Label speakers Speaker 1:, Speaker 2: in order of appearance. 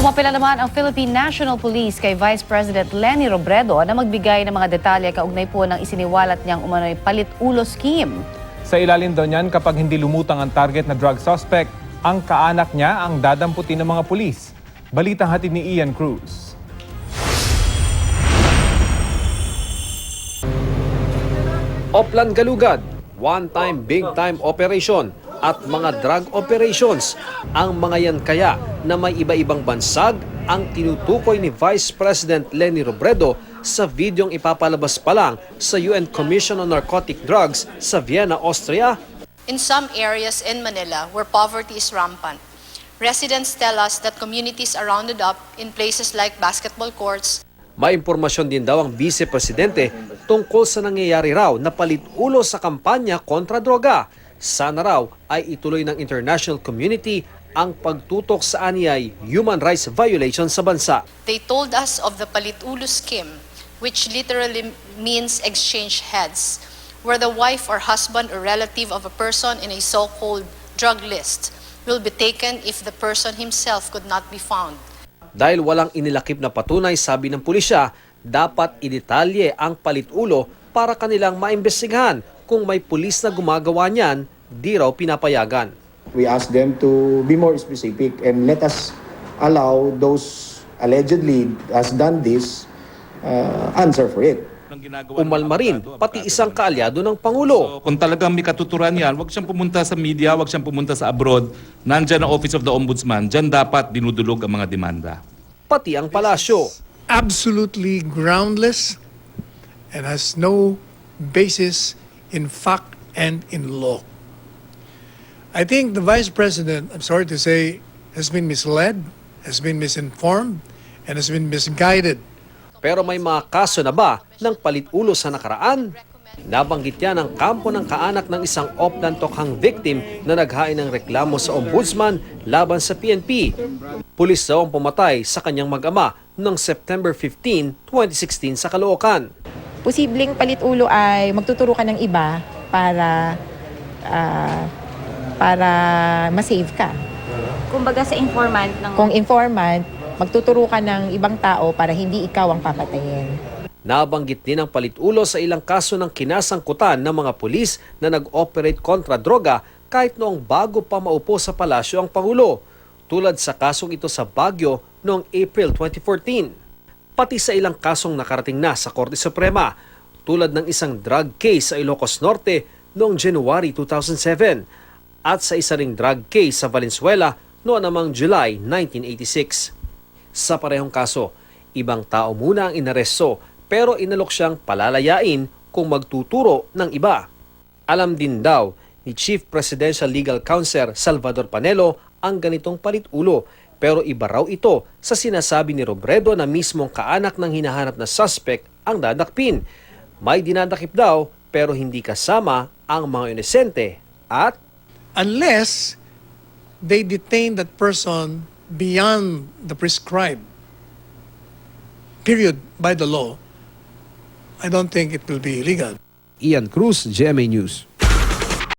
Speaker 1: Umapela naman ang Philippine National Police kay Vice President Leni Robredo na magbigay ng mga detalye kaugnay po ng isiniwalat niyang umano'y palit-ulo scheme.
Speaker 2: Sa ilalim daw niyan, kapag hindi lumutang ang target na drug suspect, ang kaanak niya ang dadamputin ng mga pulis. Balitang hatid ni Ian Cruz.
Speaker 3: Oplan Galugad, one-time, big-time operation at mga drug operations. Ang mga yan kaya na may iba-ibang bansag ang tinutukoy ni Vice President Leni Robredo sa videong ipapalabas pa lang sa UN Commission on Narcotic Drugs sa Vienna, Austria.
Speaker 4: In some areas in Manila where poverty is rampant, residents tell us that communities are rounded up in places like basketball courts.
Speaker 3: May impormasyon din daw ang Vice Presidente tungkol sa nangyayari raw na palit-ulo sa kampanya kontra droga. Sana raw ay ituloy ng international community ang pagtutok sa anyay human rights violation sa bansa.
Speaker 4: They told us of the Palit-Ulo scheme, which literally means exchange heads, where the wife or husband or relative of a person in a so-called drug list will be taken if the person himself could not be found.
Speaker 3: Dahil walang inilakip na patunay, sabi ng pulisya, dapat idetalye ang palit-ulo para kanilang maimbestigahan. Kung may pulis na gumagawa niyan, di raw pinapayagan.
Speaker 5: We ask them to be more specific and let us allow those allegedly has done this answer for it.
Speaker 3: Umalma rin, pati isang kaalyado ng Pangulo.
Speaker 6: So, kung talagang may katuturan yan, huwag siyang pumunta sa media, huwag siyang pumunta sa abroad. Nandyan ang Office of the Ombudsman, dyan dapat dinudulog ang mga demanda.
Speaker 3: Pati ang palasyo.
Speaker 7: Absolutely groundless and has no basis in fact and in law. I think the Vice President, I'm sorry to say, has been misled, has been misinformed, and has been misguided.
Speaker 3: Pero may mga kaso na ba ng palit-ulo sa nakaraan? Nabanggit yan ang kampo ng kaanak ng isang Oplan Tokhang victim na naghain ng reklamo sa ombudsman laban sa PNP. Pulis daw ang pumatay sa kanyang mag-ama noong September 15, 2016 sa Caloocan.
Speaker 8: Posibleng palit-ulo ay magtuturo ka ng iba para ma-save ka.
Speaker 9: Kumbaga sa informant ng...
Speaker 8: Kung informant, magtuturo ka ng ibang tao para hindi ikaw ang papatayin.
Speaker 3: Nabanggit din ang palit-ulo sa ilang kaso ng kinasangkutan ng mga pulis na nag-operate kontra droga kahit noong bago pa maupo sa palasyo ang Pangulo, tulad sa kasong ito sa Baguio noong April 2014. Pati sa ilang kasong nakarating na sa Korte Suprema, tulad ng isang drug case sa Ilocos Norte noong January 2007 at sa isa ring drug case sa Valenzuela noong namang July 1986. Sa parehong kaso, ibang tao muna ang inaresto pero inalok siyang palalayain kung magtuturo ng iba. Alam din daw ni Chief Presidential Legal Counsel Salvador Panelo ang ganitong palit-ulo, pero iba raw ito sa sinasabi ni Robredo na mismong kaanak ng hinahanap na suspect ang dadakpin. May dinadakip daw pero hindi kasama ang mga inosente at
Speaker 7: Unless they detain that person beyond the prescribed period by the law, I don't think it will be illegal.
Speaker 3: Ian Cruz, GMA News.